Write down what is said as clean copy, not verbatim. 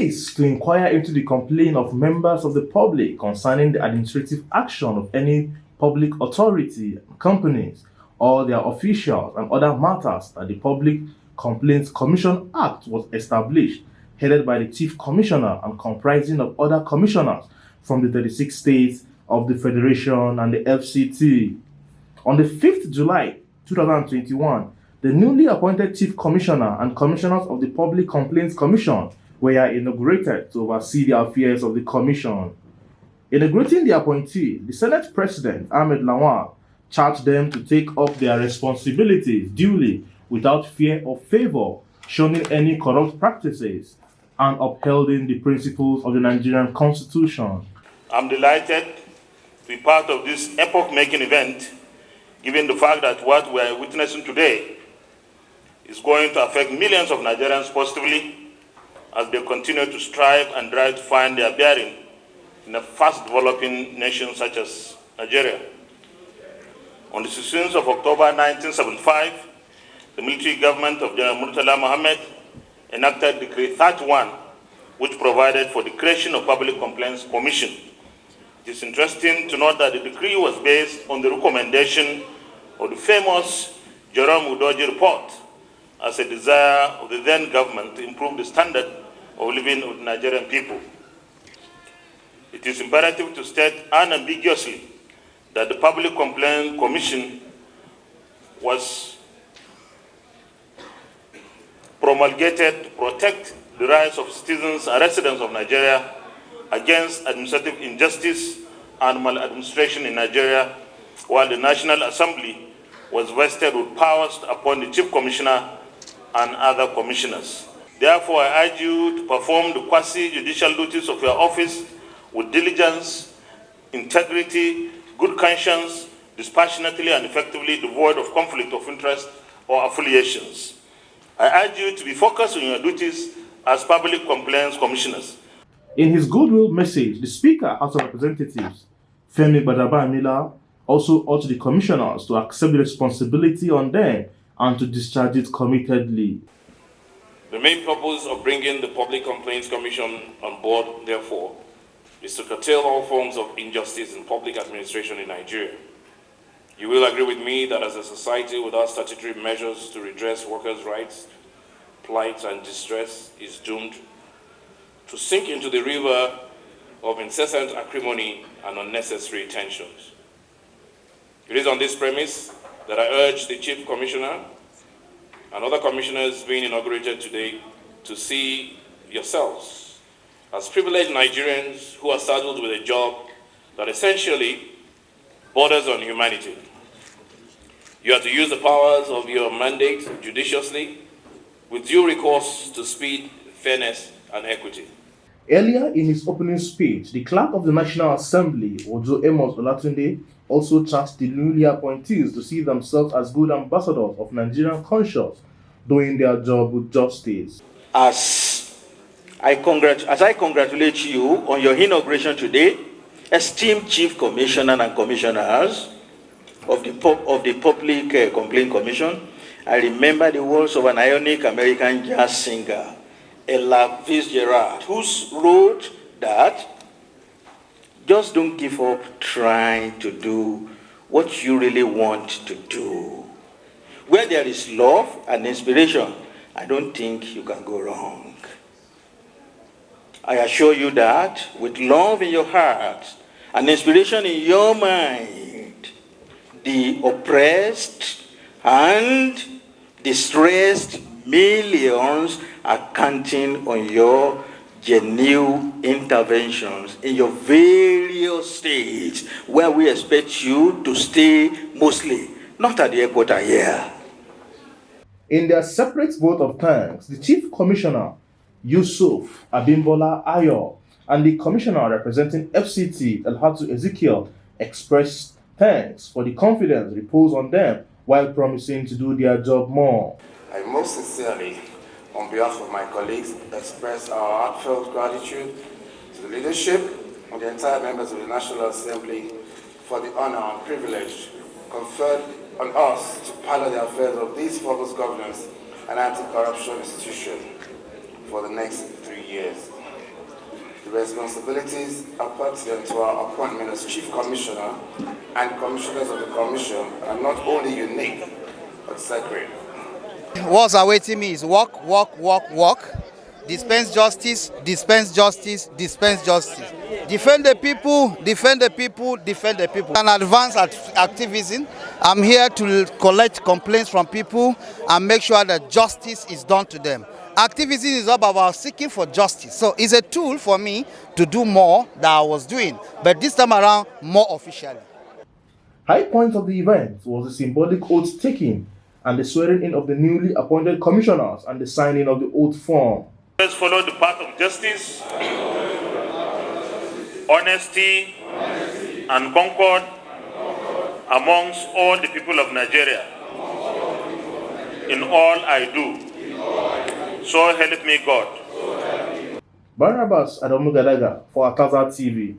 case to inquire into the complaint of members of the public concerning the administrative action of any public authority, companies, or their officials and other matters that the Public Complaints Commission Act was established, headed by the Chief Commissioner and comprising of other commissioners from the 36 states of the Federation and the FCT. On the 5th July 2021, the newly appointed Chief Commissioner and Commissioners of the Public Complaints Commission were inaugurated to oversee the affairs of the Commission. Inaugurating the appointee, the Senate President, Ahmed Lawal, charged them to take up their responsibilities duly without fear or favor, shunning any corrupt practices, and upholding the principles of the Nigerian Constitution. I'm delighted to be part of this epoch-making event, given the fact that what we are witnessing today is going to affect millions of Nigerians positively as they continue to strive and drive to find their bearing in a fast-developing nation such as Nigeria. On the 16th of October 1975, the military government of General Murtala Mohammed enacted Decree 31, which provided for the creation of Public Complaints Commission. It is interesting to note that the decree was based on the recommendation of the famous Jerome Udoji report as a desire of the then government to improve the standard of living of the Nigerian people. It is imperative to state unambiguously that the Public Complaint Commission was promulgated to protect the rights of citizens and residents of Nigeria against administrative injustice and maladministration in Nigeria, while the National Assembly was vested with powers to appoint the Chief Commissioner and other commissioners. Therefore, I urge you to perform the quasi-judicial duties of your office with diligence, integrity, good conscience, dispassionately and effectively, devoid of conflict of interest or affiliations. I urge you to be focused on your duties as Public Complaints Commissioners. In his goodwill message, the Speaker, House of Representatives, Femi Badaba-Amila, also urged the commissioners to accept the responsibility on them and to discharge it committedly. The main purpose of bringing the Public Complaints Commission on board, therefore, is to curtail all forms of injustice in public administration in Nigeria. You will agree with me that as a society without statutory measures to redress workers' rights, plight and distress is doomed to sink into the river of incessant acrimony and unnecessary tensions. It is on this premise that I urge the Chief Commissioner and other commissioners being inaugurated today to see yourselves as privileged Nigerians who are saddled with a job that essentially borders on humanity. You are to use the powers of your mandate judiciously, with due recourse to speed, fairness, and equity. Earlier in his opening speech, the Clerk of the National Assembly, Ojo Amos Olatunde, also charged the newly appointees to see themselves as good ambassadors of Nigerian conscience, doing their job with justice. As I congratulate you on your inauguration today, esteemed Chief Commissioner and Commissioners of the Public Complaint Commission, I remember the words of an Ionic American jazz singer, Ella Fitzgerald, who wrote that just don't give up trying to do what you really want to do. Where there is love and inspiration, I don't think you can go wrong. I assure you that with love in your heart and inspiration in your mind, the oppressed and distressed millions are counting on your genuine interventions in your various states where we expect you to stay mostly, not at the headquarters here. In their separate vote of thanks, the Chief Commissioner, Yusuf Abimbola Ayo, and the Commissioner representing FCT, Dalhatu Ezekiel, expressed thanks for the confidence reposed on them while promising to do their job more. I most sincerely, on behalf of my colleagues, express our heartfelt gratitude to the leadership and the entire members of the National Assembly for the honor and privilege conferred on us to pilot the affairs of this focused governance and anti-corruption institution for the next 3 years. The responsibilities appertinent to our appointment as Chief Commissioner and Commissioners of the Commission are not only unique, but sacred. What's awaiting me is work, work, work, work. Dispense justice, dispense justice, dispense justice. Defend the people, defend the people, defend the people. And advance activism. I'm here to collect complaints from people and make sure that justice is done to them. Activism is all about seeking for justice. So it's a tool for me to do more than I was doing, but this time around, more officially. High point of the event was the symbolic oath taking and the swearing in of the newly appointed commissioners and the signing of the oath form. Let's follow the path of justice, honesty, and concord amongst all the people of Nigeria in all I do. So help me God. Barnabas Adamu Gadaga for Akaza TV.